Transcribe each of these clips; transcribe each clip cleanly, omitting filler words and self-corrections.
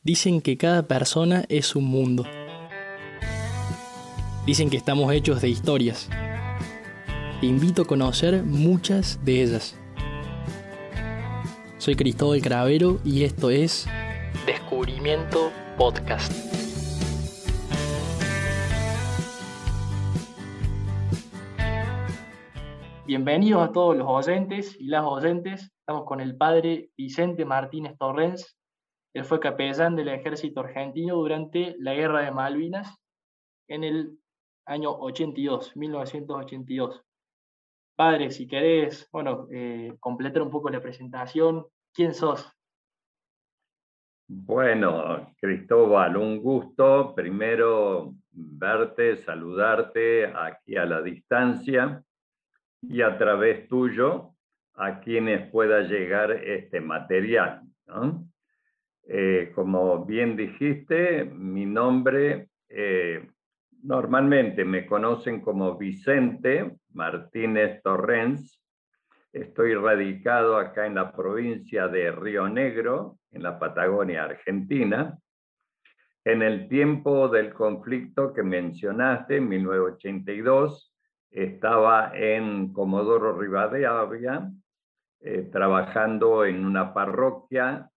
Dicen que cada persona es un mundo. Dicen que estamos hechos de historias. Te invito a conocer muchas de ellas. Soy Cristóbal Cravero y esto es Descubrimiento Podcast. Bienvenidos a todos los oyentes y las oyentes. Estamos con el padre Vicente Martínez Torrens. Él fue capellán del ejército argentino durante la Guerra de Malvinas en el año 1982. Padre, si querés, completar un poco la presentación. ¿Quién sos? Bueno, Cristóbal, un gusto primero verte, saludarte aquí a la distancia y a través tuyo a quienes pueda llegar este material, ¿no? Como bien dijiste, mi nombre, normalmente me conocen como Vicente Martínez Torrens. Estoy radicado acá en la provincia de Río Negro, en la Patagonia Argentina. En el tiempo del conflicto que mencionaste, en 1982, estaba en Comodoro Rivadavia, trabajando en una parroquia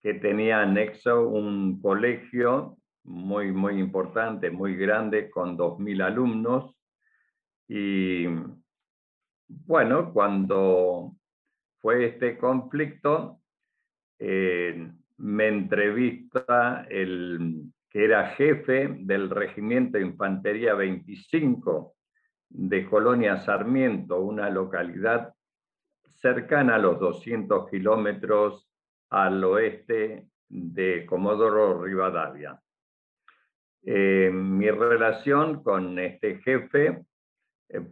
que tenía anexo un colegio muy importante, muy grande, con 2.000 alumnos. Y bueno, cuando fue este conflicto, me entrevista el que era jefe del Regimiento de Infantería 25 de Colonia Sarmiento, una localidad cercana a los 200 kilómetros al oeste de Comodoro Rivadavia. Mi relación con este jefe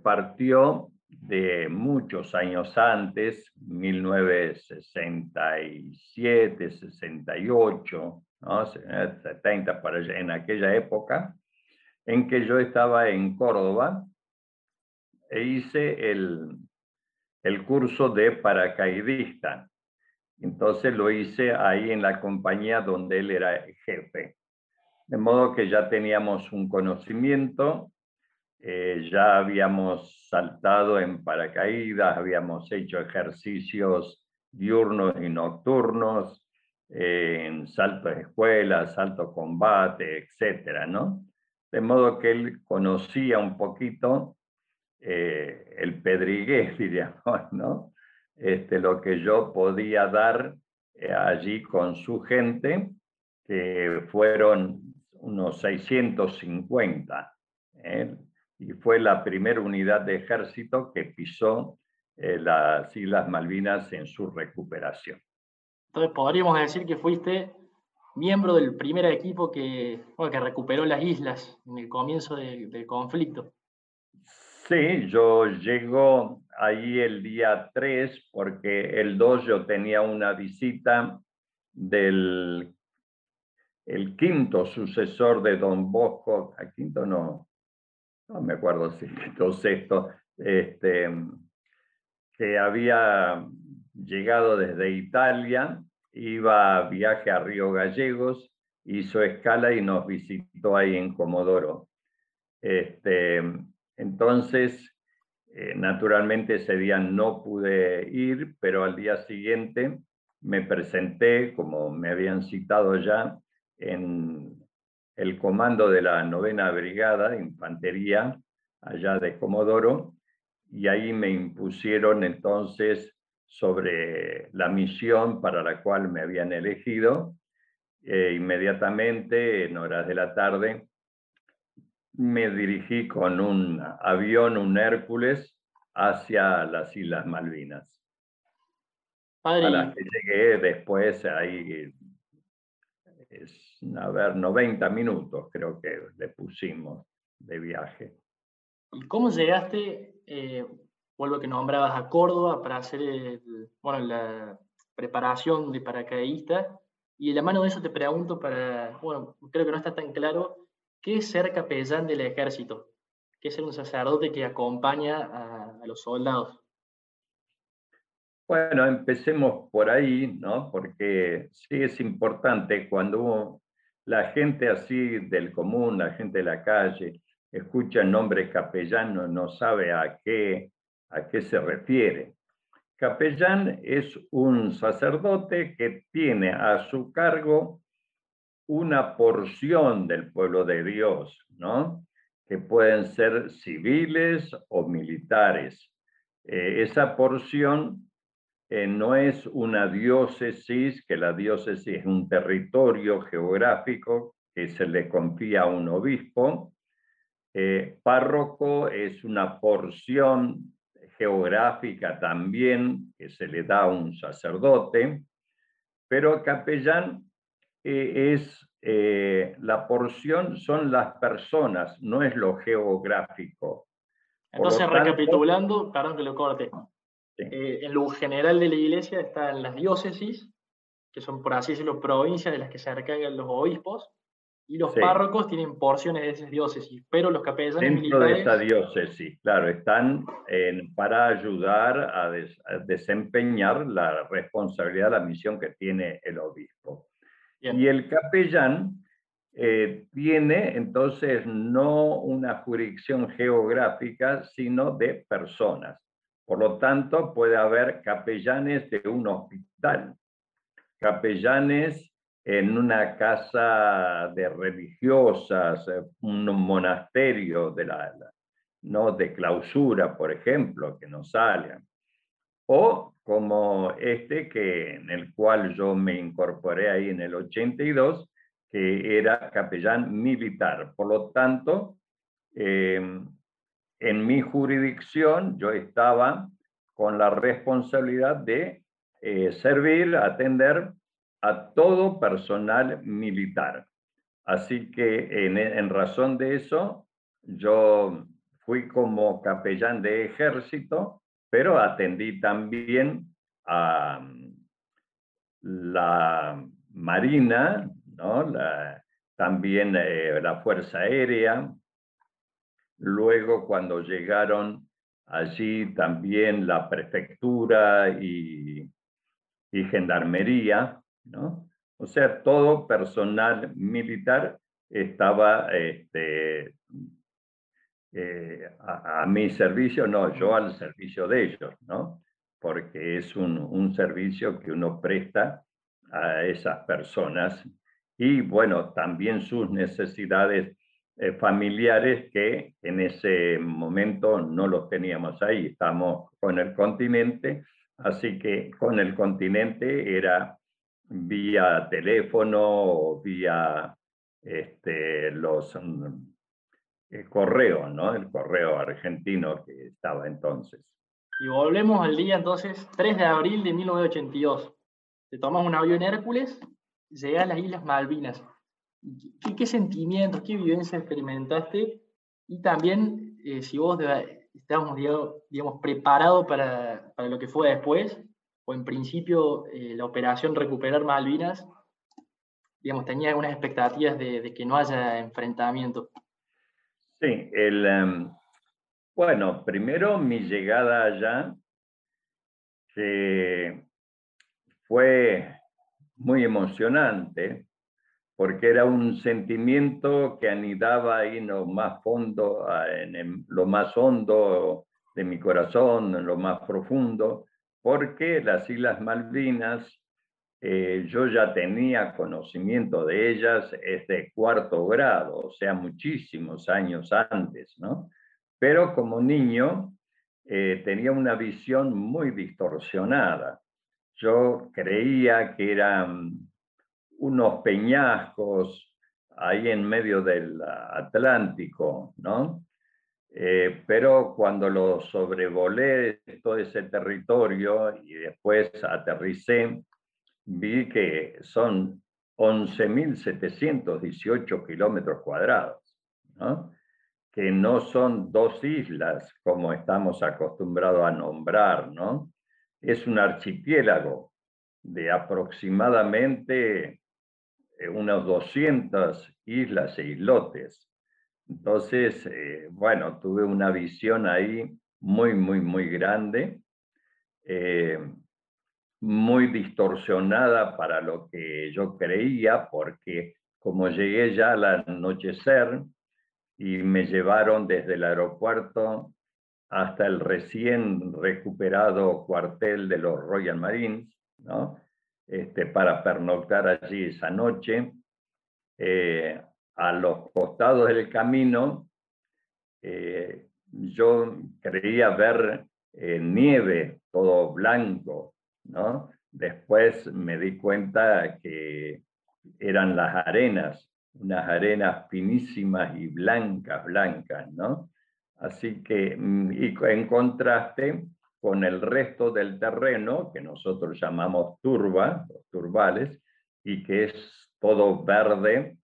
partió de muchos años antes, 1967, 68, ¿no? 70 para allá, en aquella época, en que yo estaba en Córdoba e hice el curso de paracaidista. Entonces lo hice ahí en la compañía donde él era jefe. De modo que ya teníamos un conocimiento, ya habíamos saltado en paracaídas, habíamos hecho ejercicios diurnos y nocturnos, en salto de escuela, salto combate, etcétera, ¿no? De modo que él conocía un poquito el pedrigués, diríamos, ¿no? Lo que yo podía dar allí con su gente, que fueron unos 650, y fue la primera unidad de ejército que pisó las Islas Malvinas en su recuperación. Entonces podríamos decir que fuiste miembro del primer equipo que recuperó las islas en el comienzo del conflicto. Sí, yo llego ahí el día 3 porque el 2 yo tenía una visita del el quinto sucesor de Don Bosco, a quinto no me acuerdo si quinto o sexto, que había llegado desde Italia, iba a viaje a Río Gallegos, hizo escala y nos visitó ahí en Comodoro. Entonces, naturalmente ese día no pude ir, pero al día siguiente me presenté, como me habían citado ya, en el comando de la 9ª Brigada de Infantería, allá de Comodoro, y ahí me impusieron entonces sobre la misión para la cual me habían elegido. Inmediatamente, en horas de la tarde, me dirigí con un avión, un Hércules, hacia las Islas Malvinas. Padre, A las que llegué después, ahí, 90 minutos creo que le pusimos de viaje. ¿Y cómo llegaste, vuelvo a que nombrabas, a Córdoba para hacer la preparación de paracaidista? Y de la mano de eso te pregunto creo que no está tan claro, ¿qué es ser capellán del ejército? ¿Qué es ser un sacerdote que acompaña a los soldados? Bueno, empecemos por ahí, ¿no? Porque sí es importante cuando la gente así del común, la gente de la calle, escucha el nombre capellán, no sabe a qué se refiere. Capellán es un sacerdote que tiene a su cargo una porción del pueblo de Dios, ¿no? Que pueden ser civiles o militares. Esa porción no es una diócesis, que la diócesis es un territorio geográfico que se le confía a un obispo. Párroco es una porción geográfica también que se le da a un sacerdote, pero capellán la porción son las personas, no es lo geográfico. Por Entonces, lo tanto, recapitulando, perdón que lo corte, sí, en lo general de la iglesia están las diócesis, que son, por así decirlo, provincias de las que se encargan los obispos, y los sí, párrocos tienen porciones de esas diócesis, pero los capellanes dentro de esa militares, diócesis, claro, están para ayudar a desempeñar la responsabilidad, la misión que tiene el obispo. Y bien, el capellán tiene entonces no una jurisdicción geográfica, sino de personas. Por lo tanto, puede haber capellanes de un hospital, capellanes en una casa de religiosas, un monasterio no de clausura, por ejemplo, que no salgan. O como en el cual yo me incorporé ahí en el 82, que era capellán militar. Por lo tanto, en mi jurisdicción yo estaba con la responsabilidad de servir, atender a todo personal militar. Así que en razón de eso, yo fui como capellán de ejército, pero atendí también a la Marina, ¿no? También la Fuerza Aérea. Luego, cuando llegaron allí también la prefectura y gendarmería, ¿no? O sea, todo personal militar estaba a mi servicio, no, yo al servicio de ellos, ¿no? Porque es un servicio que uno presta a esas personas y bueno, también sus necesidades familiares que en ese momento no los teníamos ahí, estamos con el continente, así que con el continente era vía teléfono o vía los correo, ¿no? El correo argentino que estaba entonces. y volvemos al día entonces 3 de abril de 1982. Te tomas un avión Hércules, llegas a las Islas Malvinas. ¿Qué sentimientos, qué vivencias experimentaste? Y también, si vos estábamos, digamos, preparados para lo que fue después, o en principio la operación Recuperar Malvinas, digamos, tenía algunas expectativas de que no haya enfrentamiento. Sí, bueno, primero mi llegada allá, que fue muy emocionante, porque era un sentimiento que anidaba ahí en lo más fondo, lo más hondo de mi corazón, en lo más profundo, porque las Islas Malvinas, yo ya tenía conocimiento de ellas desde cuarto grado, o sea, muchísimos años antes, ¿no? Pero como niño tenía una visión muy distorsionada. Yo creía que eran unos peñascos ahí en medio del Atlántico, ¿no? Pero cuando lo sobrevolé todo ese territorio y después aterricé, vi que son 11.718 kilómetros cuadrados, ¿no? Que no son dos islas como estamos acostumbrados a nombrar, ¿no? Es un archipiélago de aproximadamente unas 200 islas e islotes. Entonces, bueno, tuve una visión ahí muy, muy, muy grande. muy distorsionada para lo que yo creía, porque como llegué ya al anochecer y me llevaron desde el aeropuerto hasta el recién recuperado cuartel de los Royal Marines, ¿no? Para pernoctar allí esa noche. A los costados del camino, yo creía ver nieve, todo blanco, ¿no? Después me di cuenta que eran las arenas, unas arenas finísimas y blancas, blancas, ¿no? Así que, y en contraste con el resto del terreno, que nosotros llamamos turba, los turbales, y que es todo verde,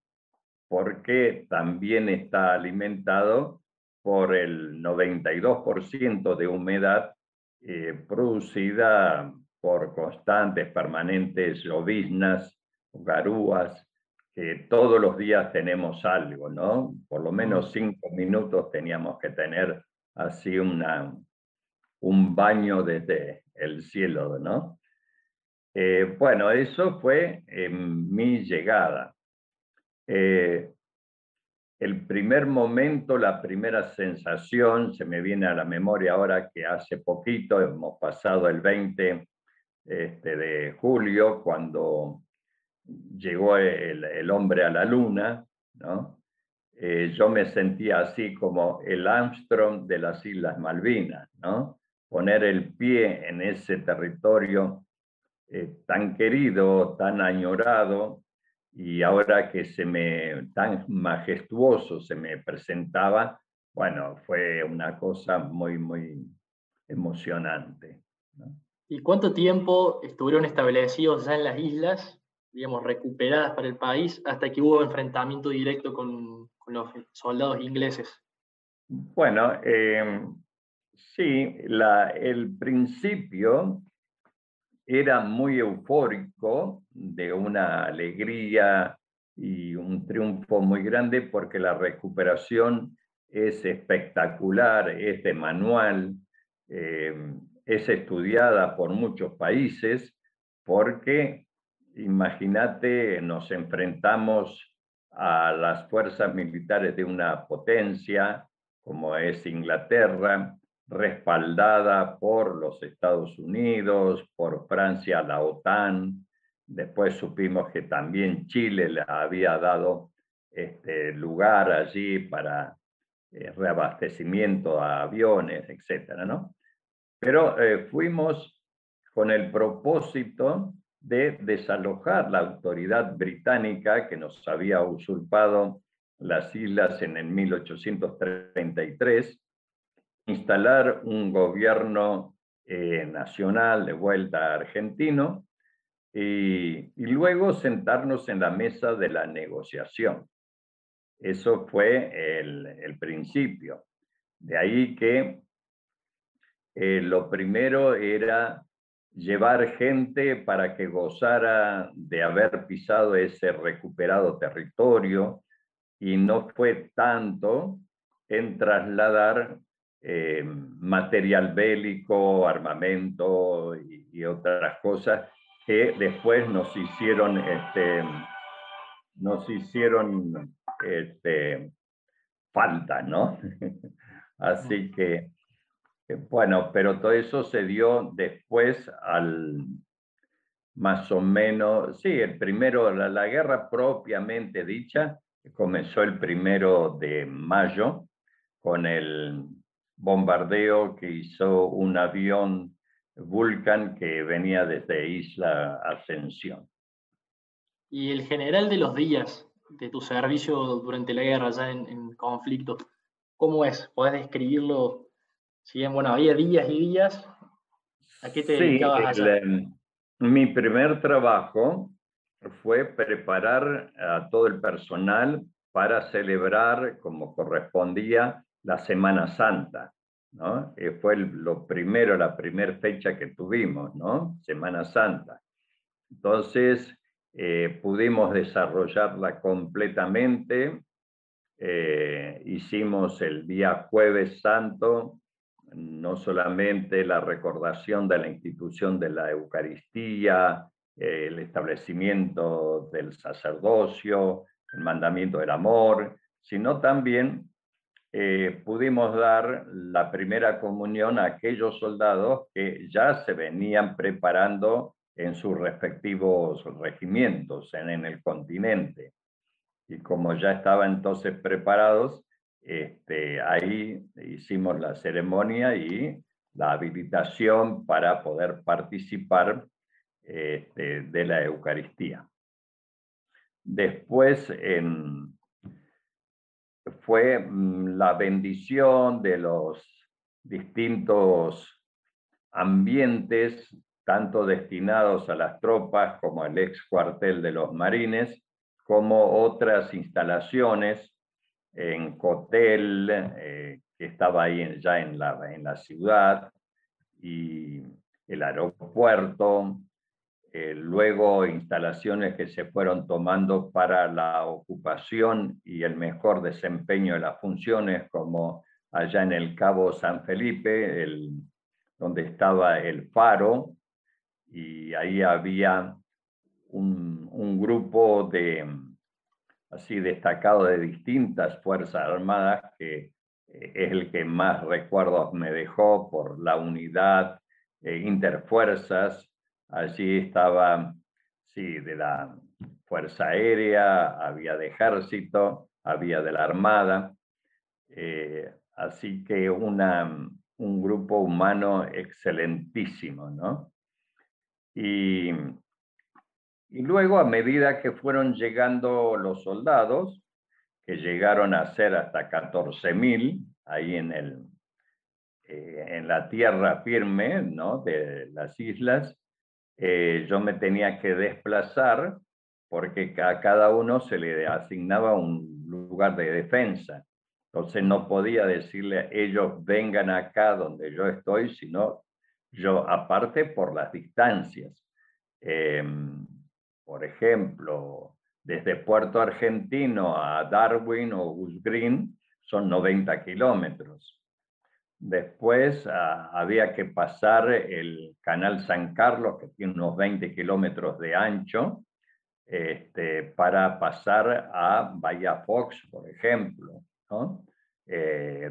porque también está alimentado por el 92% de humedad producida por constantes, permanentes lloviznas, garúas, que todos los días tenemos algo, ¿no? Por lo menos 5 minutos teníamos que tener así un baño desde el cielo, ¿no? Bueno, eso fue mi llegada. El primer momento, la primera sensación, se me viene a la memoria ahora que hace poquito, hemos pasado el 20 de julio, cuando llegó el hombre a la luna, ¿no? Yo me sentía así como el Armstrong de las Islas Malvinas, ¿no? Poner el pie en ese territorio tan querido, tan añorado, y ahora que tan majestuoso se me presentaba, bueno, fue una cosa muy, muy emocionante, ¿no? ¿Y cuánto tiempo estuvieron establecidos ya en las islas, digamos, recuperadas para el país, hasta que hubo enfrentamiento directo con los soldados ingleses? Bueno, sí, el principio era muy eufórico, de una alegría y un triunfo muy grande, porque la recuperación es espectacular, es de manual, es estudiada por muchos países, porque imagínate, nos enfrentamos a las fuerzas militares de una potencia como es Inglaterra, respaldada por los Estados Unidos, por Francia, la OTAN. Después supimos que también Chile le había dado lugar allí para reabastecimiento a aviones, etcétera, ¿no? Pero fuimos con el propósito de desalojar la autoridad británica que nos había usurpado las islas en el 1833, instalar un gobierno nacional de vuelta argentino y luego sentarnos en la mesa de la negociación. Eso fue el principio. De ahí que lo primero era llevar gente para que gozara de haber pisado ese recuperado territorio, y no fue tanto en trasladar material bélico, armamento y otras cosas que después nos hicieron falta, ¿no? Así que, bueno, pero todo eso se dio después más o menos, sí, el primero, la guerra propiamente dicha, comenzó el 1 de mayo con el bombardeo que hizo un avión Vulcan que venía desde Isla Ascensión. Y el general de los días de tu servicio durante la guerra, ya en conflicto, ¿cómo es? ¿Podés describirlo? Si bien, bueno, había días y días, ¿a qué te Sí, dedicabas allá? mi primer trabajo fue preparar a todo el personal para celebrar, como correspondía, la Semana Santa, ¿no? Fue lo primero, la primera fecha que tuvimos, ¿no? Semana Santa. Entonces, pudimos desarrollarla completamente. Hicimos el día Jueves Santo no solamente la recordación de la institución de la Eucaristía, el establecimiento del sacerdocio, el mandamiento del amor, sino también pudimos dar la primera comunión a aquellos soldados que ya se venían preparando en sus respectivos regimientos en el continente. Y como ya estaban entonces preparados, ahí hicimos la ceremonia y la habilitación para poder participar de la Eucaristía. Después fue la bendición de los distintos ambientes, tanto destinados a las tropas como el ex cuartel de los marines, como otras instalaciones en Cotel, que estaba ahí ya en la ciudad, y el aeropuerto, luego instalaciones que se fueron tomando para la ocupación y el mejor desempeño de las funciones, como allá en el Cabo San Felipe, donde estaba el faro, y ahí había un grupo así destacado de distintas fuerzas armadas, que es el que más recuerdos me dejó por la unidad interfuerzas. Allí estaba, sí, de la Fuerza Aérea, había de Ejército, había de la Armada, así que un grupo humano excelentísimo, ¿no? Y luego, a medida que fueron llegando los soldados, que llegaron a ser hasta 14.000, ahí en la tierra firme, ¿no?, de las islas, yo me tenía que desplazar porque a cada uno se le asignaba un lugar de defensa. Entonces no podía decirle a ellos vengan acá donde yo estoy, sino yo aparte por las distancias. Por ejemplo, desde Puerto Argentino a Darwin o Goose Green son 90 kilómetros. Después había que pasar el Canal San Carlos, que tiene unos 20 kilómetros de ancho, para pasar a Bahía Fox, por ejemplo, ¿no?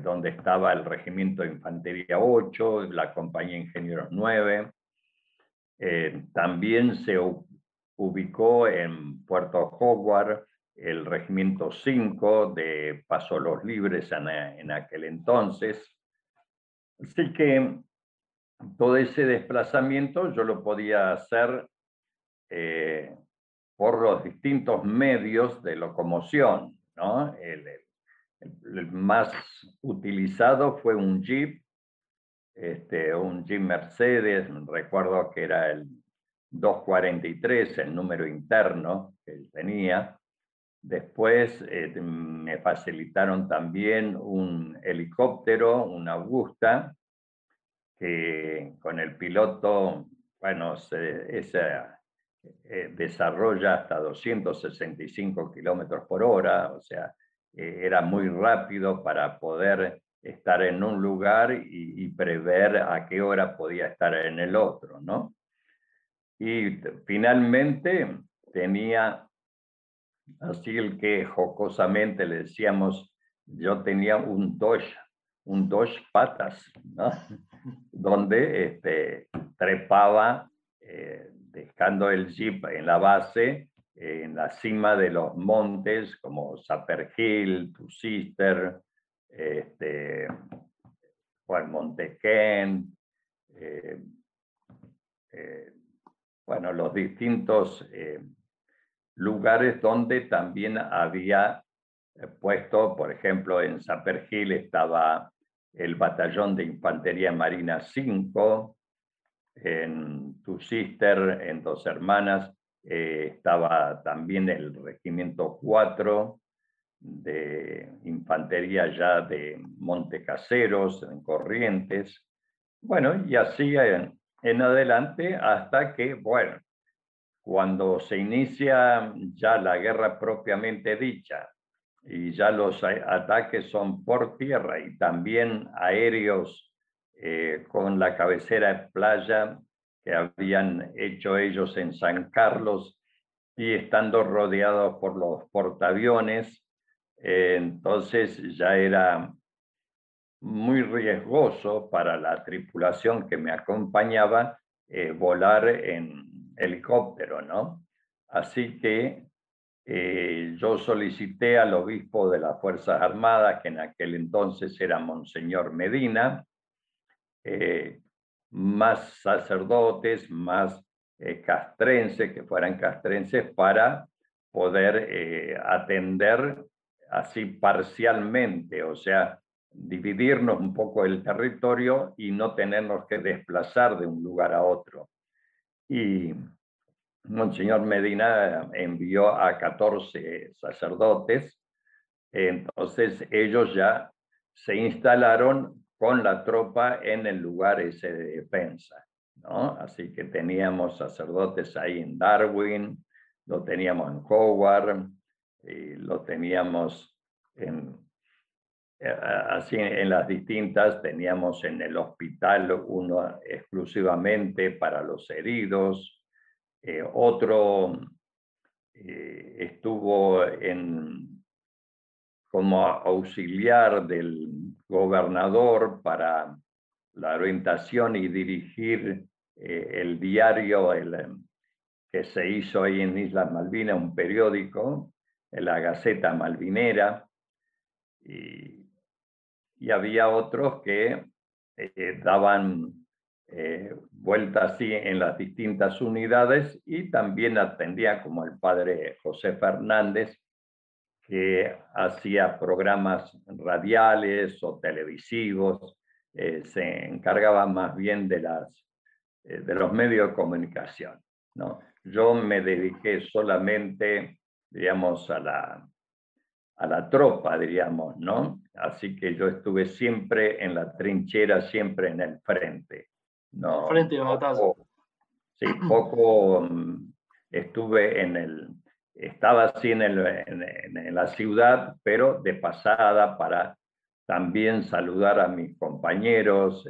Donde estaba el Regimiento de Infantería 8, la Compañía de Ingenieros 9. También se ubicó en Puerto Howard el Regimiento 5 de Paso Los Libres en aquel entonces. Así que todo ese desplazamiento yo lo podía hacer por los distintos medios de locomoción, ¿no? El más utilizado fue un Jeep Mercedes, recuerdo que era el 243, el número interno que él tenía. Después me facilitaron también un helicóptero, un Augusta, que con el piloto, bueno, desarrolla hasta 265 kilómetros por hora, o sea, era muy rápido para poder estar en un lugar y prever a qué hora podía estar en el otro, ¿no? Y finalmente tenía, así el que jocosamente le decíamos, yo tenía un Dodge patas, ¿no? Donde trepaba, dejando el jeep en la base, en la cima de los montes como Sapper Hill, Two Sisters, bueno, Monte Kent, bueno, los distintos lugares donde también había puesto, por ejemplo, en Sapper Hill estaba el Batallón de Infantería Marina 5, en Two Sisters, en Dos Hermanas, estaba también el Regimiento 4 de Infantería ya de Montecaseros, en Corrientes. Bueno, y así en adelante hasta que, bueno, cuando se inicia ya la guerra propiamente dicha y ya los ataques son por tierra y también aéreos con la cabecera de playa que habían hecho ellos en San Carlos y estando rodeados por los portaaviones, entonces ya era muy riesgoso para la tripulación que me acompañaba volar en helicóptero, ¿no? Así que yo solicité al obispo de las Fuerzas Armadas, que en aquel entonces era Monseñor Medina, más sacerdotes, más castrenses, que fueran castrenses, para poder atender así parcialmente, o sea, dividirnos un poco el territorio y no tenernos que desplazar de un lugar a otro. Y Monseñor Medina envió a 14 sacerdotes, entonces ellos ya se instalaron con la tropa en el lugar ese de defensa, ¿no? Así que teníamos sacerdotes ahí en Darwin, lo teníamos en Howard, y lo teníamos así en las distintas, teníamos en el hospital uno exclusivamente para los heridos, otro estuvo como auxiliar del gobernador para la orientación y dirigir el diario que se hizo ahí en Islas Malvinas, un periódico, la Gaceta Malvinera, y había otros que daban vueltas así en las distintas unidades y también atendía, como el padre José Fernández, que hacía programas radiales o televisivos, se encargaba más bien de los medios de comunicación, ¿no? Yo me dediqué solamente, digamos, a la tropa, diríamos, ¿no? Así que yo estuve siempre en la trinchera, siempre en el frente. No, Frente de batalla. Sí, poco estuve estaba así en la ciudad, pero de pasada para también saludar a mis compañeros,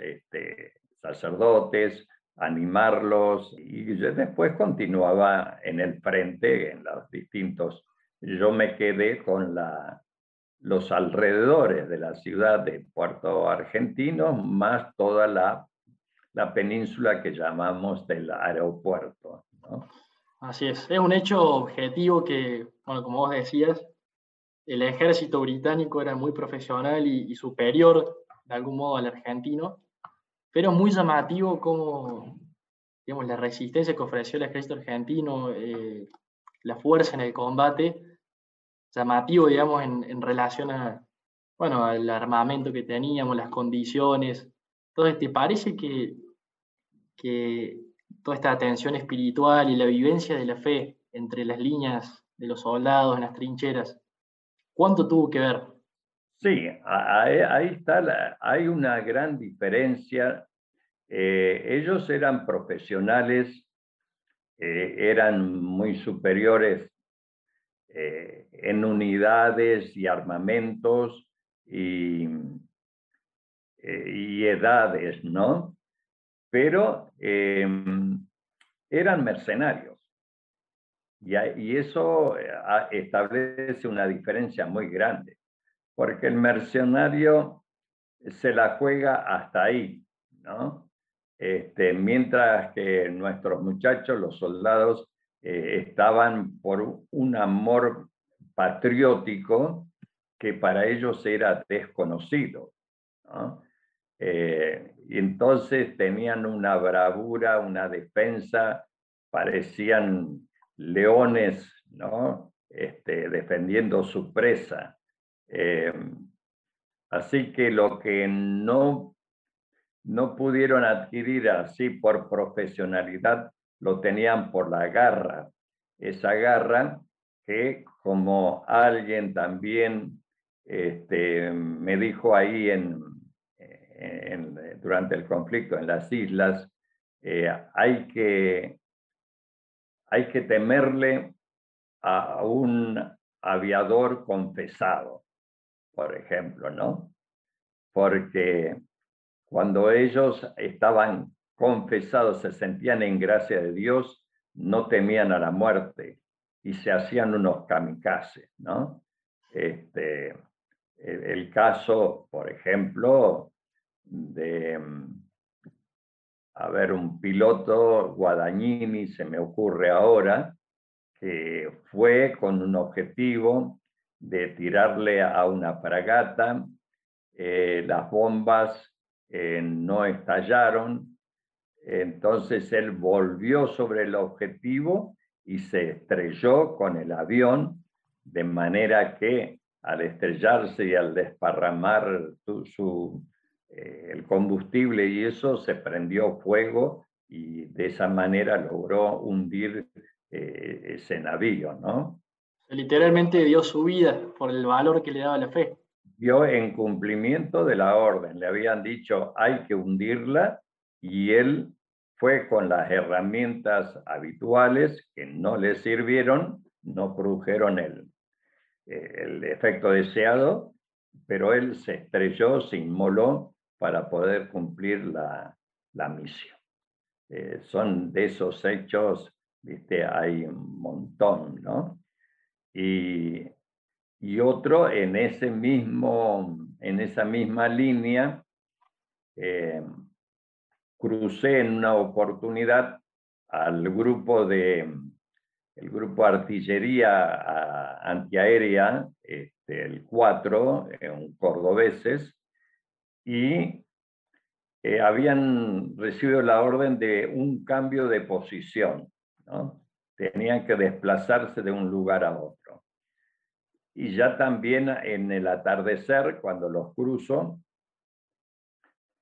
sacerdotes, animarlos, y yo después continuaba en el frente, en los distintos. Yo me quedé con los alrededores de la ciudad de Puerto Argentino, más toda la península que llamamos del aeropuerto, ¿no? Así es un hecho objetivo que, bueno, como vos decías, el ejército británico era muy profesional y superior de algún modo al argentino, pero muy llamativo como, digamos, la resistencia que ofreció el ejército argentino, la fuerza en el combate, llamativo, digamos, en relación a, bueno, al armamento que teníamos, las condiciones. Entonces, ¿te parece que toda esta atención espiritual y la vivencia de la fe entre las líneas de los soldados en las trincheras, cuánto tuvo que ver? Sí, ahí está, hay una gran diferencia. Ellos eran profesionales, eran muy superiores en unidades y armamentos y edades, ¿no? Pero eran mercenarios. Y eso establece una diferencia muy grande, porque el mercenario se la juega hasta ahí, ¿no? Mientras que nuestros muchachos, los soldados, estaban por un amor patriótico que para ellos era desconocido, ¿no? Y entonces tenían una bravura, una defensa, parecían leones, ¿no? Defendiendo su presa. Así que lo que no pudieron adquirir así por profesionalidad, lo tenían por la garra. Esa garra que, como alguien también me dijo ahí durante el conflicto en las islas, hay que temerle a un aviador confesado, por ejemplo, ¿no? Porque cuando ellos estaban confesados, se sentían en gracia de Dios, no temían a la muerte y se hacían unos kamikazes, ¿no? El caso, por ejemplo, de, a ver, un piloto, Guadagnini, se me ocurre ahora, que fue con un objetivo de tirarle a una fragata, las bombas no estallaron, entonces él volvió sobre el objetivo y se estrelló con el avión, de manera que al estrellarse y al desparramar el combustible y eso, se prendió fuego y de esa manera logró hundir ese navío, ¿no? Literalmente dio su vida por el valor que le daba la fe. Dio en cumplimiento de la orden. Le habían dicho hay que hundirla y él fue con las herramientas habituales que no le sirvieron, no produjeron el efecto deseado, pero él se estrelló, se inmoló para poder cumplir la misión. Son de esos hechos, ¿viste? Hay un montón, ¿no? Y otro en esa misma línea, crucé en una oportunidad al grupo el grupo de artillería antiaérea, el 4, cordobeses, y habían recibido la orden de un cambio de posición, ¿no? Tenían que desplazarse de un lugar a otro. Y ya también en el atardecer, cuando los cruzo,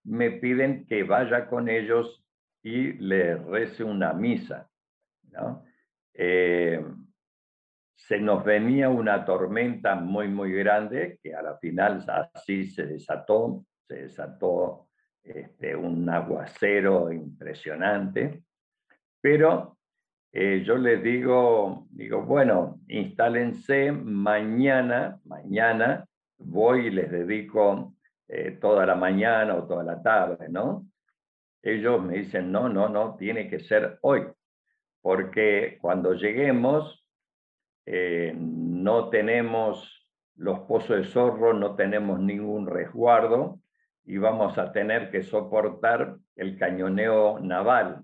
me piden que vaya con ellos y les rece una misa, ¿no? Se nos venía una tormenta muy, muy grande, que a la final así se desató un aguacero impresionante, pero yo les digo, bueno, instálense mañana voy y les dedico toda la mañana o toda la tarde, ¿no? Ellos me dicen, no, tiene que ser hoy, porque cuando lleguemos no tenemos los pozos de Zorro, no tenemos ningún resguardo y vamos a tener que soportar el cañoneo naval.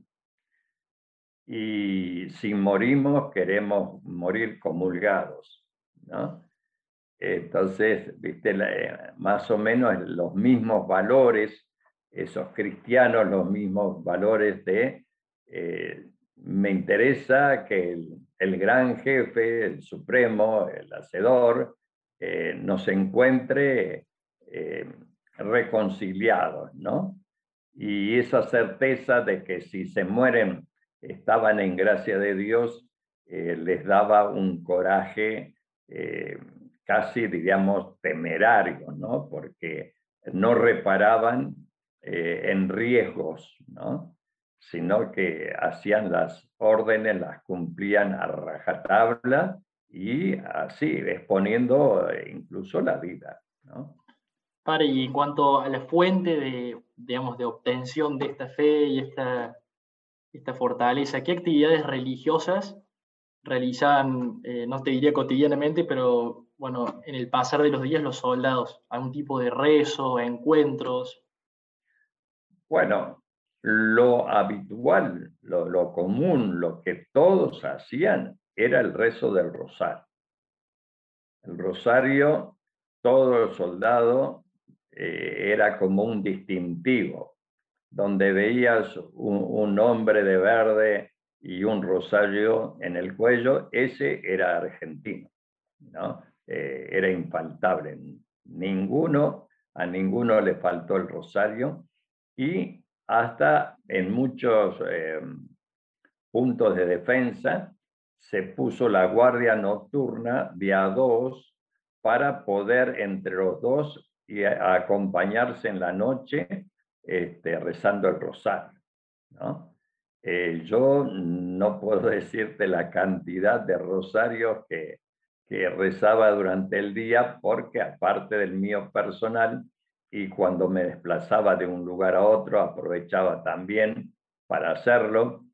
Y si morimos, queremos morir comulgados, ¿no? Entonces, viste, más o menos los mismos valores, esos cristianos, los mismos valores de me interesa que el gran jefe, el supremo, el hacedor, nos encuentre reconciliados, ¿no? Y esa certeza de que si se mueren estaban en gracia de Dios, les daba un coraje casi, diríamos, temerario, ¿no? Porque no reparaban en riesgos, ¿no? Sino que hacían las órdenes, las cumplían a rajatabla y así, exponiendo incluso la vida, ¿no? Padre, y en cuanto a la fuente de, digamos, de obtención de esta fe y esta fortaleza, ¿qué actividades religiosas realizaban, no te diría cotidianamente, pero bueno, en el pasar de los días los soldados? ¿Algún tipo de rezo, encuentros? Bueno, lo habitual, lo común, lo que todos hacían era el rezo del rosario. El rosario, todo soldado era como un distintivo, donde veías un hombre de verde y un rosario en el cuello, ese era argentino, ¿no? Era infaltable. A ninguno le faltó el rosario y hasta en muchos puntos de defensa se puso la guardia nocturna de a dos para poder entre los dos y acompañarse en la noche rezando el rosario, ¿no? Yo no puedo decirte la cantidad de rosarios que rezaba durante el día, porque aparte del mío personal, y cuando me desplazaba de un lugar a otro aprovechaba también para hacerlo.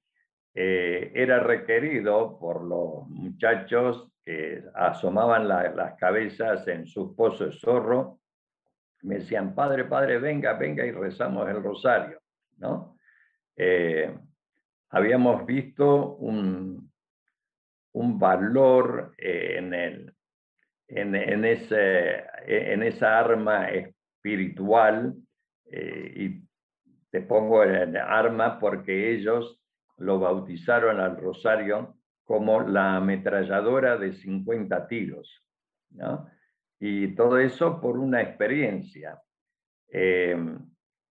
Era requerido por los muchachos que asomaban las cabezas en sus pozos de zorro. Me decían, padre, padre, venga, venga, y rezamos el rosario, ¿no? Habíamos visto un valor en esa arma espiritual, y te pongo en arma porque ellos lo bautizaron al rosario como la ametralladora de 50 tiros, ¿no? Y todo eso por una experiencia. En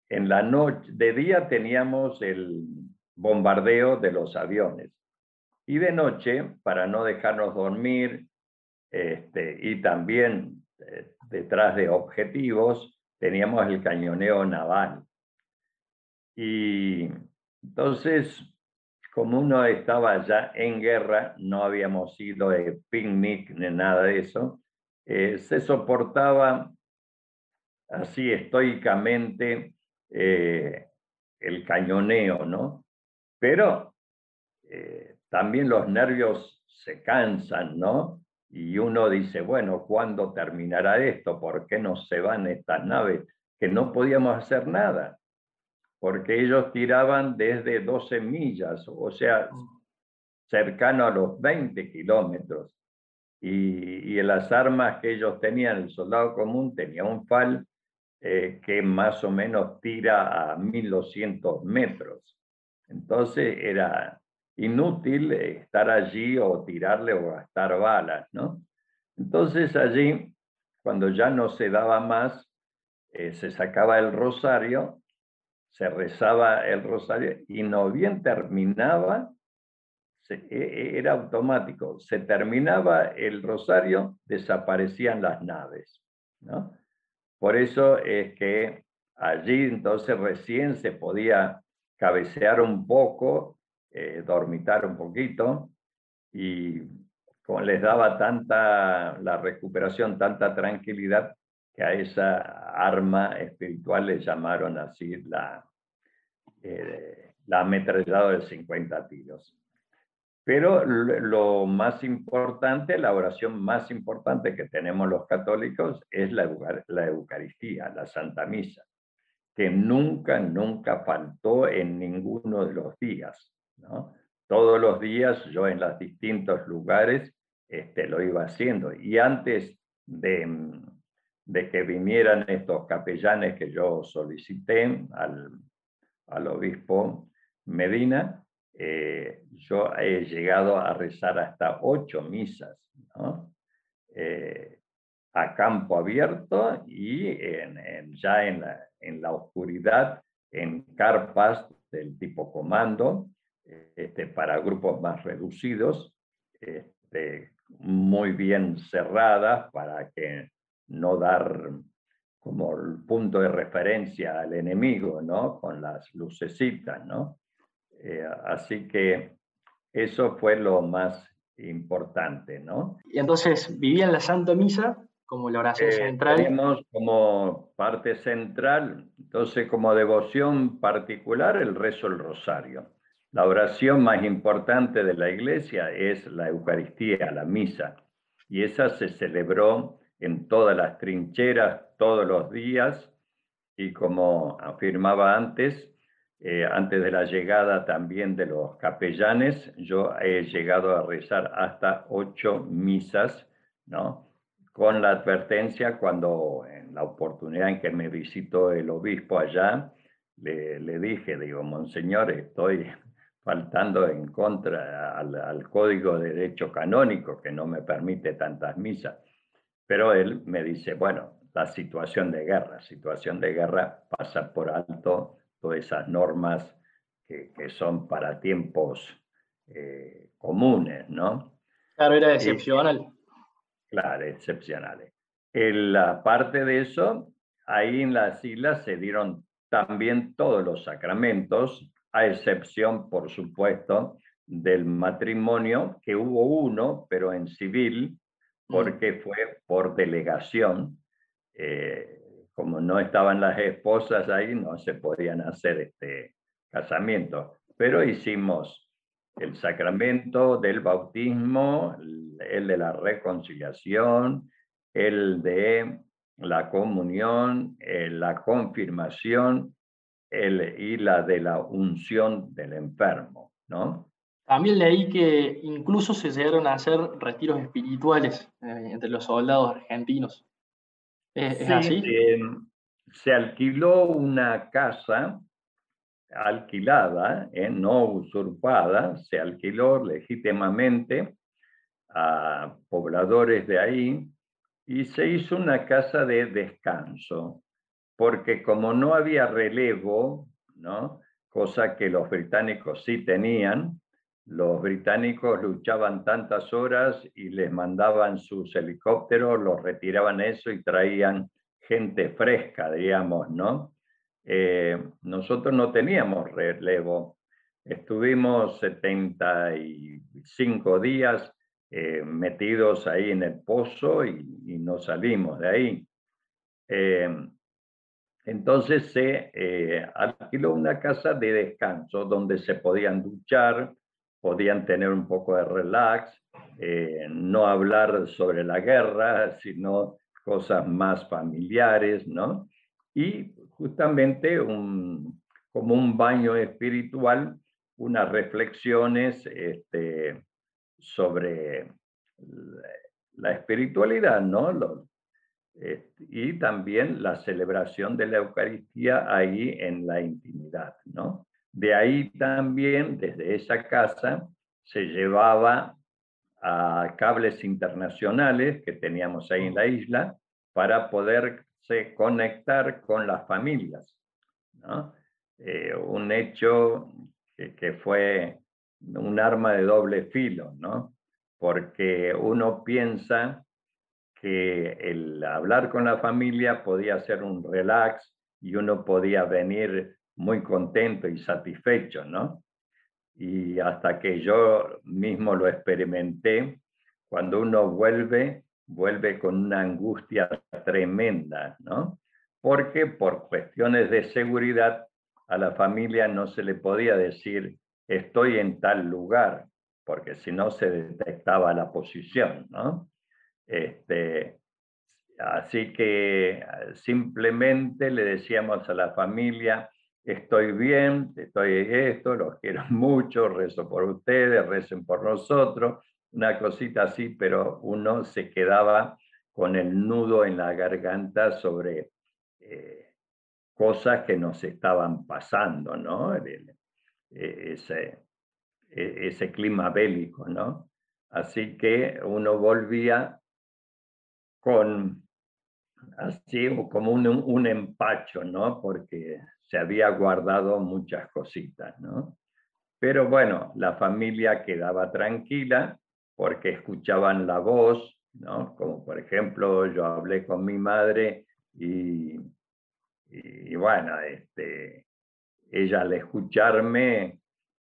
la noche, de día teníamos el bombardeo de los aviones, y de noche, para no dejarnos dormir, y también detrás de objetivos, teníamos el cañoneo naval. Y entonces, como uno estaba ya en guerra, no habíamos ido de picnic ni nada de eso, se soportaba así estoicamente el cañoneo, ¿no? Pero también los nervios se cansan, ¿no? Y uno dice, bueno, ¿cuándo terminará esto? ¿Por qué no se van estas naves? Que no podíamos hacer nada, porque ellos tiraban desde 12 millas, o sea, cercano a los 20 kilómetros. Y las armas que ellos tenían, el soldado común tenía un FAL que más o menos tira a 1200 metros. Entonces era inútil estar allí o tirarle o gastar balas, ¿no? Entonces allí, cuando ya no se daba más, se sacaba el rosario, se rezaba el rosario y no bien terminaba, era automático, se terminaba el rosario, desaparecían las naves, ¿no? Por eso es que allí entonces recién se podía cabecear un poco, dormitar un poquito, y como les daba tanta la recuperación, tanta tranquilidad, que a esa arma espiritual le llamaron así la ametralladora de 50 tiros. Pero lo más importante, la oración más importante que tenemos los católicos es la Eucaristía, la Santa Misa, que nunca, nunca faltó en ninguno de los días, ¿no? Todos los días yo en los distintos lugares lo iba haciendo. Y antes de que vinieran estos capellanes que yo solicité al obispo Medina, yo he llegado a rezar hasta 8 misas, ¿no? A campo abierto y ya en la oscuridad, en carpas del tipo comando, para grupos más reducidos, muy bien cerradas para que no dar como el punto de referencia al enemigo, ¿no? Con las lucecitas, ¿no? Así que eso fue lo más importante, ¿no? Y entonces vivían la Santa Misa como la oración central. Tenemos como parte central, entonces como devoción particular, el rezo del rosario. La oración más importante de la iglesia es la Eucaristía, la misa, y esa se celebró en todas las trincheras, todos los días, y como afirmaba antes de la llegada también de los capellanes, yo he llegado a rezar hasta 8 misas, ¿no? Con la advertencia, cuando en la oportunidad en que me visitó el obispo allá, le dije, digo, monseñor, estoy faltando en contra al Código de Derecho Canónico, que no me permite tantas misas. Pero él me dice, bueno, la situación de guerra pasa por alto todas esas normas que son para tiempos comunes, ¿no? Claro, era excepcional. Claro, excepcionales. Aparte de eso, ahí en las islas se dieron también todos los sacramentos, a excepción, por supuesto, del matrimonio, que hubo uno, pero en civil, porque fue por delegación, como no estaban las esposas ahí, no se podían hacer casamientos. Pero hicimos el sacramento del bautismo, el de la reconciliación, el de la comunión, la confirmación y la de la unción del enfermo, ¿no? También leí que incluso se llegaron a hacer retiros espirituales entre los soldados argentinos. ¿Es Sí, así? se alquiló una casa alquilada, no usurpada, se alquiló legítimamente a pobladores de ahí y se hizo una casa de descanso, porque como no había relevo, ¿no? Cosa que los británicos sí tenían, los británicos luchaban tantas horas y les mandaban sus helicópteros, los retiraban eso y traían gente fresca, digamos, ¿no? Nosotros no teníamos relevo. Estuvimos 75 días metidos ahí en el pozo y no salimos de ahí. Entonces se alquiló una casa de descanso donde se podían duchar, podían tener un poco de relax, no hablar sobre la guerra, sino cosas más familiares, ¿no? Y justamente como un baño espiritual, unas reflexiones sobre la espiritualidad, ¿no? Y también la celebración de la Eucaristía ahí en la intimidad, ¿no? De ahí también, desde esa casa, se llevaba a cables internacionales que teníamos ahí en la isla para poderse conectar con las familias, ¿no? Un hecho que fue un arma de doble filo, ¿no? Porque uno piensa que el hablar con la familia podía ser un relax y uno podía venir muy contento y satisfecho, ¿no? Y hasta que yo mismo lo experimenté, cuando uno vuelve con una angustia tremenda, ¿no? Porque por cuestiones de seguridad a la familia no se le podía decir estoy en tal lugar, porque si no se detectaba la posición, ¿no? Así que simplemente le decíamos a la familia, estoy bien, estoy esto, los quiero mucho, rezo por ustedes, recen por nosotros, una cosita así, pero uno se quedaba con el nudo en la garganta sobre cosas que nos estaban pasando, ¿no? Ese, ese clima bélico, ¿no? Así que uno volvía con así como un empacho, ¿no? Porque se había guardado muchas cositas, ¿no? Pero bueno, la familia quedaba tranquila porque escuchaban la voz, ¿no? Como por ejemplo, yo hablé con mi madre y bueno, ella al escucharme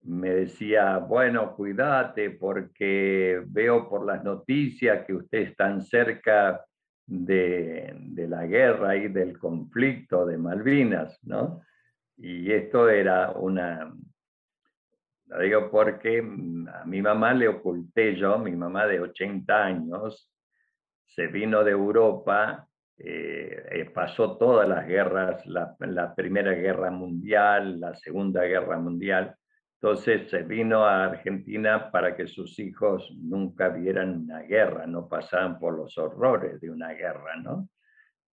me decía, bueno, cuídate porque veo por las noticias que ustedes están cerca de la guerra y del conflicto de Malvinas, ¿no? Y esto era lo digo porque a mi mamá le oculté yo, mi mamá de 80 años, se vino de Europa, pasó todas las guerras, la Primera Guerra Mundial, la Segunda Guerra Mundial, entonces se vino a Argentina para que sus hijos nunca vieran una guerra, no pasaran por los horrores de una guerra, ¿no?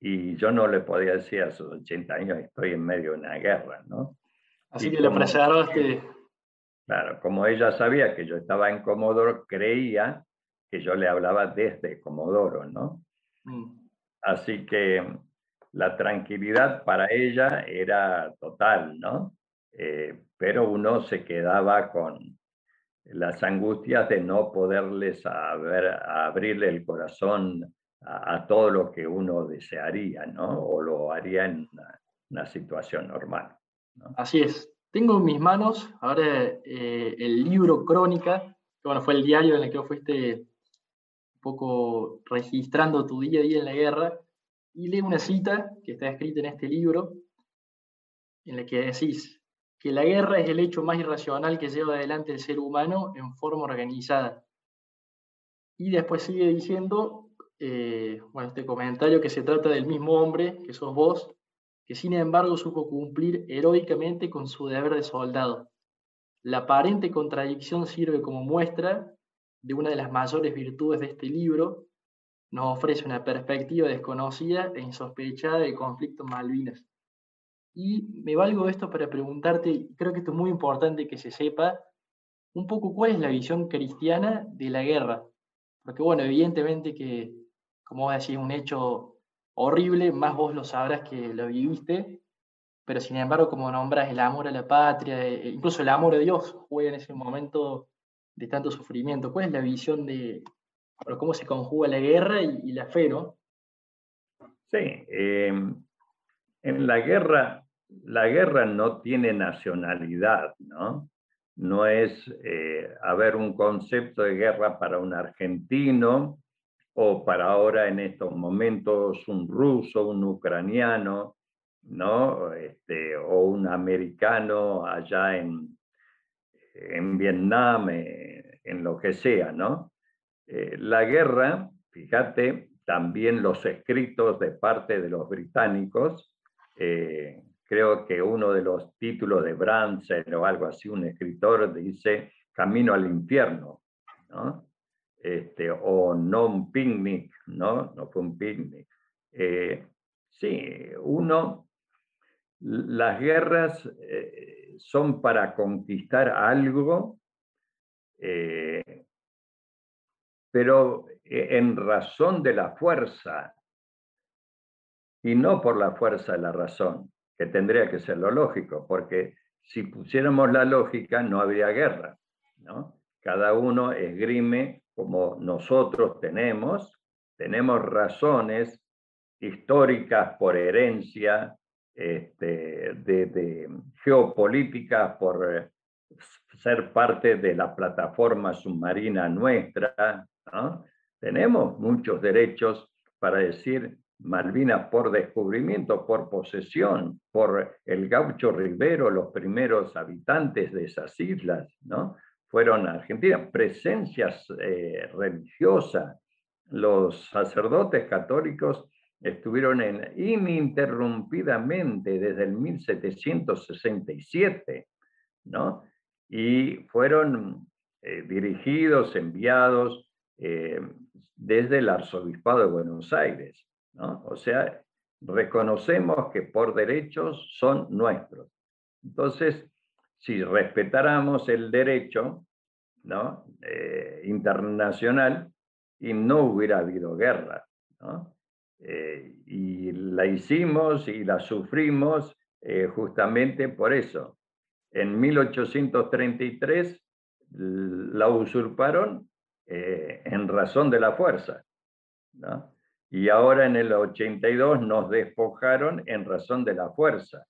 Y yo no le podía decir a sus 80 años, estoy en medio de una guerra, ¿no? Así Y que le preservaste. claro, como ella sabía que yo estaba en Comodoro, creía que yo le hablaba desde Comodoro, ¿no? Así que la tranquilidad para ella era total, ¿no? Pero uno se quedaba con las angustias de no poderles abrirle el corazón a todo lo que uno desearía, ¿no? O lo haría en una situación normal, ¿no? Así es. Tengo en mis manos ahora el libro Crónica, que bueno, fue el diario en el que vos fuiste un poco registrando tu día a día en la guerra. y lee una cita que está escrita en este libro, en la que decís que la guerra es el hecho más irracional que lleva adelante el ser humano en forma organizada. Y después sigue diciendo, bueno, este comentario que se trata del mismo hombre, que sos vos, que sin embargo supo cumplir heroicamente con su deber de soldado. La aparente contradicción sirve como muestra de una de las mayores virtudes de este libro. Nos ofrece una perspectiva desconocida e insospechada del conflicto en Malvinas. Y me valgo de esto para preguntarte, y creo que esto es muy importante que se sepa, un poco cuál es la visión cristiana de la guerra. Porque bueno, evidentemente que, como vos decís, un hecho horrible, más vos lo sabrás que lo viviste, pero sin embargo, como nombras el amor a la patria, incluso el amor a Dios juega en ese momento de tanto sufrimiento. ¿Cuál es la visión de bueno, cómo se conjuga la guerra y la fe, no? Sí, en la guerra no tiene nacionalidad, ¿no? No es haber un concepto de guerra para un argentino o para ahora en estos momentos un ruso, un ucraniano, ¿no? O un americano allá en Vietnam, en lo que sea, ¿no? La guerra, fíjate, también los escritos de parte de los británicos, creo que uno de los títulos de Branson o algo así, un escritor dice Camino al infierno, ¿no? O no un picnic, ¿no? No fue un picnic. Sí, las guerras son para conquistar algo, eh, pero en razón de la fuerza y no por la fuerza de la razón, que tendría que ser lo lógico, porque si pusiéramos la lógica no habría guerra, ¿no? Cada uno esgrime como nosotros tenemos razones históricas por herencia, de geopolíticas por ser parte de la plataforma submarina nuestra, ¿no? Tenemos muchos derechos para decir Malvinas por descubrimiento, por posesión, por el gaucho Rivero, los primeros habitantes de esas islas, ¿no? Fueron argentinas, presencias religiosas. Los sacerdotes católicos estuvieron ininterrumpidamente desde el 1767, ¿no? Y fueron dirigidos, enviados desde el Arzobispado de Buenos Aires, ¿no? O sea, reconocemos que por derechos son nuestros. Entonces, si respetáramos el derecho, ¿no? Internacional, y no hubiera habido guerra, ¿no? Y la hicimos y la sufrimos justamente por eso. En 1833 la usurparon en razón de la fuerza, ¿no? Y ahora en el 82 nos despojaron en razón de la fuerza,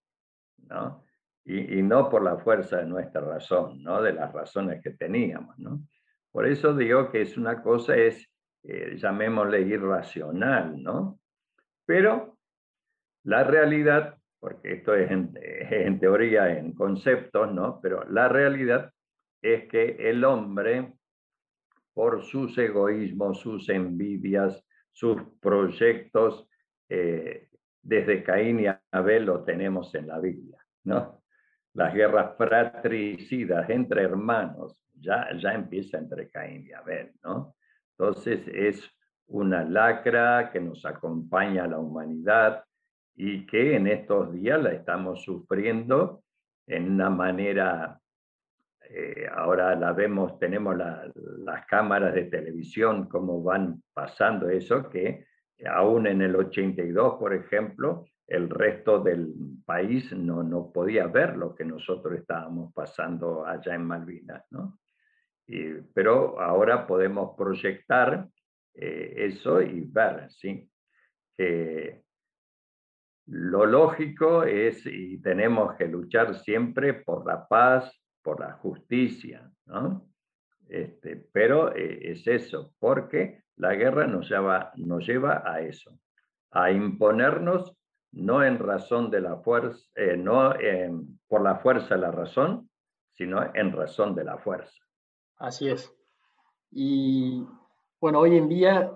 ¿no? Y no por la fuerza de nuestra razón, ¿no? De las razones que teníamos, ¿no? Por eso digo que es una cosa, llamémosle irracional, ¿no? Pero la realidad, porque esto es en teoría, en conceptos, ¿no? Pero la realidad es que el hombre, por sus egoísmos, sus envidias, sus proyectos, desde Caín y Abel lo tenemos en la Biblia, ¿no? Las guerras fratricidas entre hermanos, ya empieza entre Caín y Abel, ¿no? Entonces es una lacra que nos acompaña a la humanidad y que en estos días la estamos sufriendo en una manera, ahora la vemos, tenemos las cámaras de televisión, cómo van pasando eso, que aún en el 82, por ejemplo, el resto del país no podía ver lo que nosotros estábamos pasando allá en Malvinas, ¿no? Pero ahora podemos proyectar eso y ver, ¿sí? Que lo lógico es, y tenemos que luchar siempre por la paz, por la justicia, ¿no? Pero es eso, porque la guerra nos lleva a eso. a imponernos no en razón de la fuerza, no por la fuerza de la razón, sino en razón de la fuerza. Así es. Y bueno, hoy en día,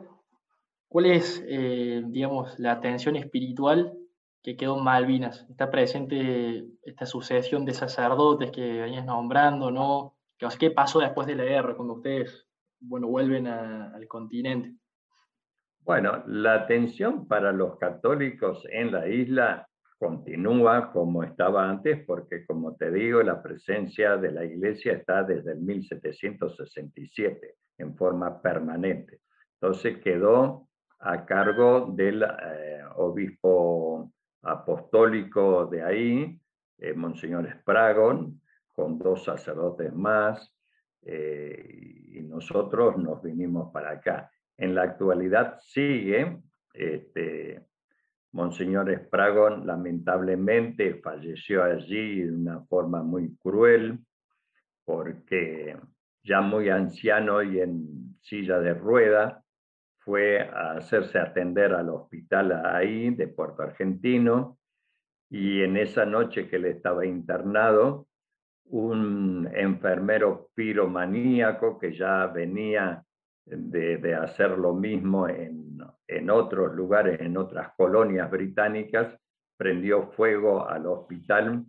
¿cuál es, digamos, la atención espiritual que quedó en Malvinas? ¿Está presente esta sucesión de sacerdotes que venías nombrando, no? ¿Qué pasó después de la guerra, cuando ustedes, bueno, vuelven al continente? Bueno, la atención para los católicos en la isla continúa como estaba antes, porque como te digo, la presencia de la iglesia está desde el 1767 en forma permanente. Entonces quedó a cargo del obispo apostólico de ahí, Monseñor Spragon, con 2 sacerdotes más, y nosotros nos vinimos para acá. En la actualidad sigue, Monseñor Spragon lamentablemente falleció allí de una forma muy cruel, porque ya muy anciano y en silla de rueda, fue a hacerse atender al hospital ahí de Puerto Argentino, y en esa noche que él estaba internado, un enfermero piromaníaco que ya venía de hacer lo mismo en otros lugares, en otras colonias británicas, prendió fuego al hospital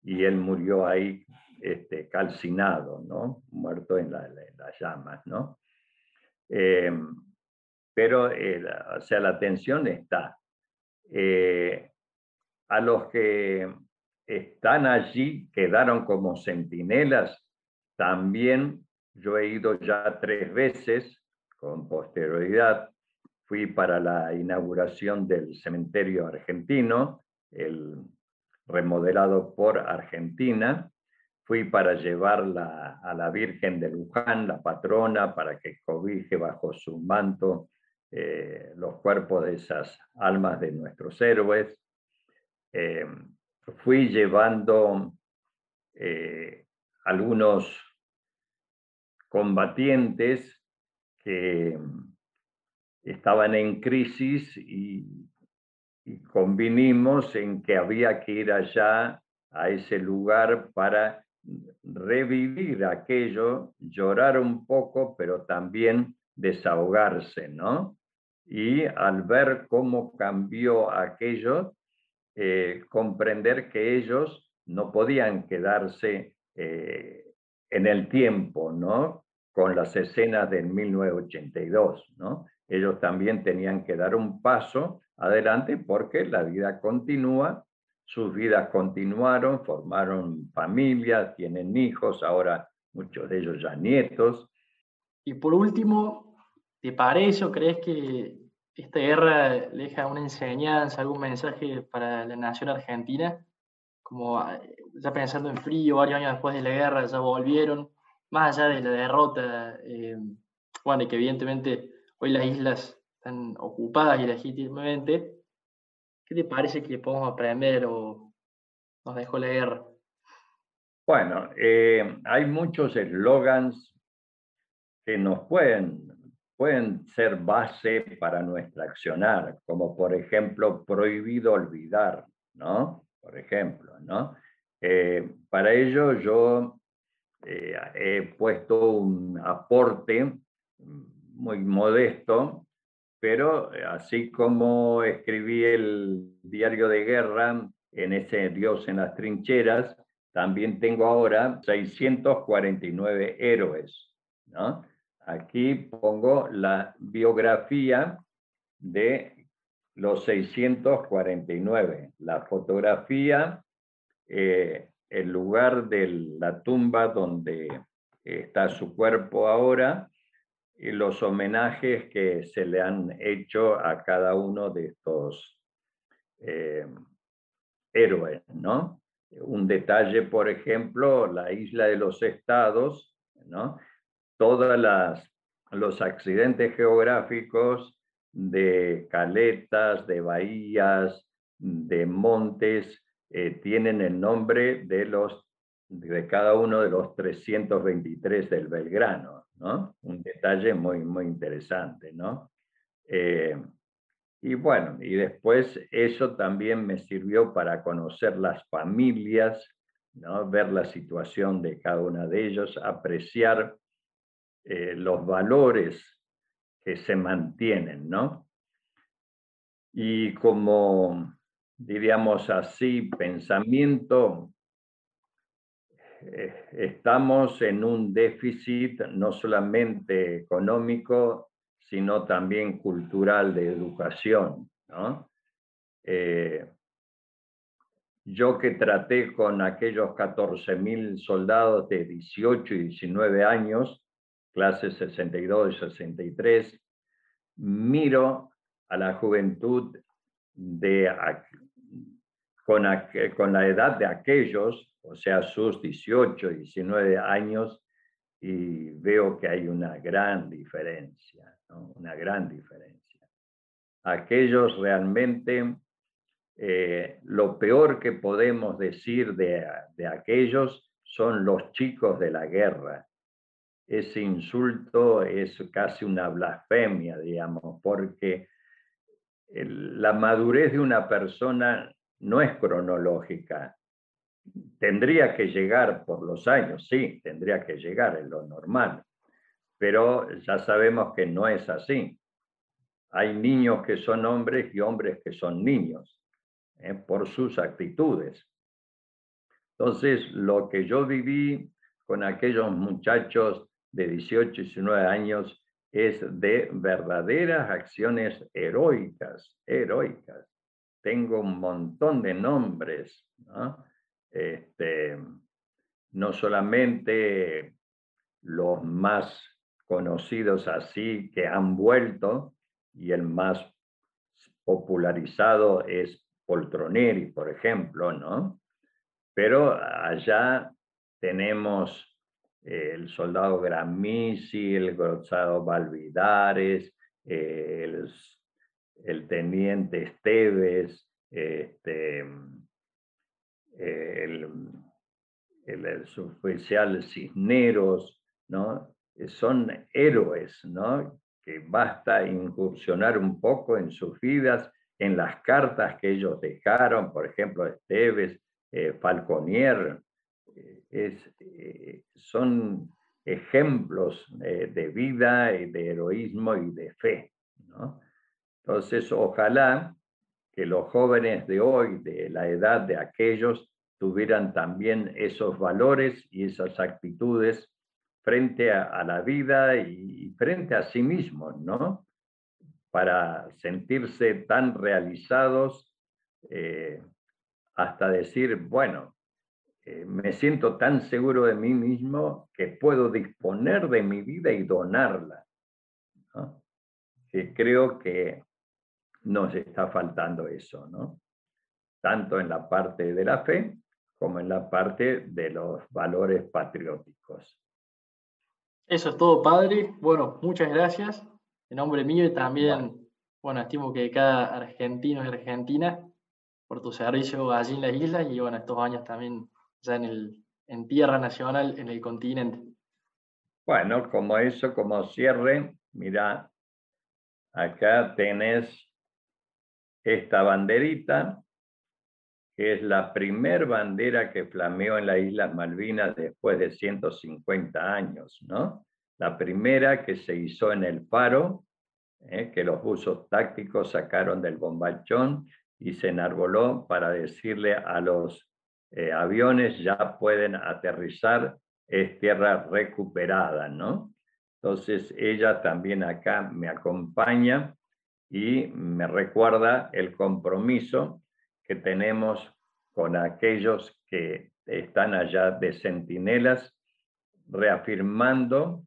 y él murió ahí calcinado, ¿no? Muerto en las llamas, ¿no? Eh, pero, o sea, la tensión está. A los que están allí, quedaron como centinelas, también yo he ido ya 3 veces con posterioridad. Fui para la inauguración del cementerio argentino, el remodelado por Argentina. Fui para llevarla a la Virgen de Luján, la patrona, para que cobije bajo su manto los cuerpos de esas almas de nuestros héroes. Eh, Fui llevando algunos combatientes que estaban en crisis y convinimos en que había que ir allá a ese lugar para revivir aquello, llorar un poco, pero también desahogarse, ¿no? Y al ver cómo cambió aquello, comprender que ellos no podían quedarse en el tiempo, ¿no? Con las escenas del 1982, ¿no? Ellos también tenían que dar un paso adelante porque la vida continúa, sus vidas continuaron, formaron familias, tienen hijos, ahora muchos de ellos ya nietos. Y por último, ¿te parece o crees que esta guerra deja una enseñanza, algún mensaje para la nación argentina? Como ya pensando en frío, varios años después de la guerra, ya volvieron, más allá de la derrota, bueno, y que evidentemente hoy las islas están ocupadas ilegítimamente, ¿qué te parece que podemos aprender o nos dejó la guerra? Bueno, hay muchos eslogans que nos pueden ser base para nuestra accionar, como por ejemplo, prohibido olvidar, ¿no? Por ejemplo, ¿no? Para ello yo he puesto un aporte muy modesto, pero así como escribí el diario de guerra en ese Dios en las trincheras, también tengo ahora 649 héroes, ¿no? Aquí pongo la biografía de los 649, la fotografía, el lugar de la tumba donde está su cuerpo ahora, y los homenajes que se le han hecho a cada uno de estos eh, héroes, ¿no? Un detalle, por ejemplo, la isla de los estados, ¿no? Todos los accidentes geográficos de caletas, de bahías, de montes, tienen el nombre de cada uno de los 323 del Belgrano, ¿no? Un detalle muy, muy interesante, ¿no? Eh, Y bueno, y después eso también me sirvió para conocer las familias, ¿no? Ver la situación de cada una de ellos, apreciar los valores que se mantienen, ¿no? Y como, diríamos así, pensamiento, estamos en un déficit no solamente económico, sino también cultural de educación, ¿no? Eh, yo que traté con aquellos 14.000 soldados de 18 y 19 años, clases 62 y 63, miro a la juventud de, con la edad de aquellos, o sea, sus 18, 19 años, y veo que hay una gran diferencia, ¿no? Una gran diferencia. Aquellos realmente, lo peor que podemos decir de aquellos son los chicos de la guerra. Ese insulto es casi una blasfemia, digamos, porque la madurez de una persona no es cronológica. Tendría que llegar por los años, sí, tendría que llegar, es lo normal, pero ya sabemos que no es así. Hay niños que son hombres y hombres que son niños, por sus actitudes. Entonces, lo que yo viví con aquellos muchachos de 18 y 19 años es de verdaderas acciones heroicas, heroicas. Tengo un montón de nombres, ¿no? No solamente los más conocidos así que han vuelto, y el más popularizado es Poltroneri, por ejemplo, ¿no? Pero allá tenemos el soldado Gramisi, el soldado Valvidares, el teniente Esteves, el, el suboficial Cisneros, ¿no? Son héroes, ¿no? Que basta incursionar un poco en sus vidas, en las cartas que ellos dejaron, por ejemplo, Esteves, Falconier, son ejemplos de vida y de heroísmo y de fe, ¿no? Entonces, ojalá que los jóvenes de hoy, de la edad de aquellos, tuvieran también esos valores y esas actitudes frente a la vida y frente a sí mismos, ¿no? Para sentirse tan realizados, eh, hasta decir, bueno, me siento tan seguro de mí mismo que puedo disponer de mi vida y donarla, ¿no? Que creo que nos está faltando eso, ¿no? Tanto en la parte de la fe como en la parte de los valores patrióticos. Eso es todo, padre. Bueno, muchas gracias. En nombre mío y Bueno, también, bueno, estimo que cada argentino y argentina por tu servicio allí en las islas y, bueno, estos años también ya en tierra nacional, en el continente. bueno, como eso, como cierre, mira, acá tenés esta banderita, que es la primer bandera que flameó en las Islas Malvinas después de 150 años, ¿no? La primera que se hizo en el Faro, que los buzos tácticos sacaron del bombachón y se enarboló para decirle a los aviones ya pueden aterrizar, es tierra recuperada, ¿no? Entonces ella también acá me acompaña y me recuerda el compromiso que tenemos con aquellos que están allá de centinelas, reafirmando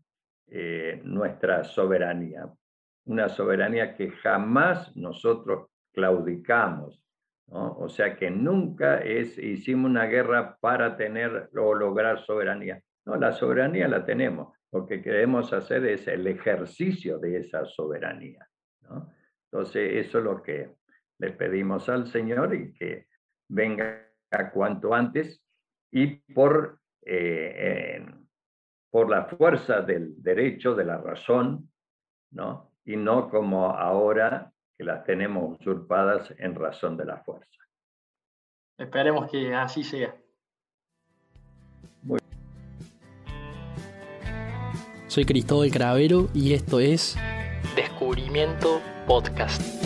nuestra soberanía. Una soberanía que jamás nosotros claudicamos, ¿no? O sea que nunca hicimos una guerra para tener o lograr soberanía. No, la soberanía la tenemos. Lo que queremos hacer es el ejercicio de esa soberanía, ¿no? Entonces, eso es lo que le pedimos al Señor y que venga cuanto antes y por la fuerza del derecho, de la razón, ¿no? Y no como ahora que las tenemos usurpadas en razón de la fuerza. Esperemos que así sea. Soy Cristóbal Cravero y esto es Descubrimiento Podcast.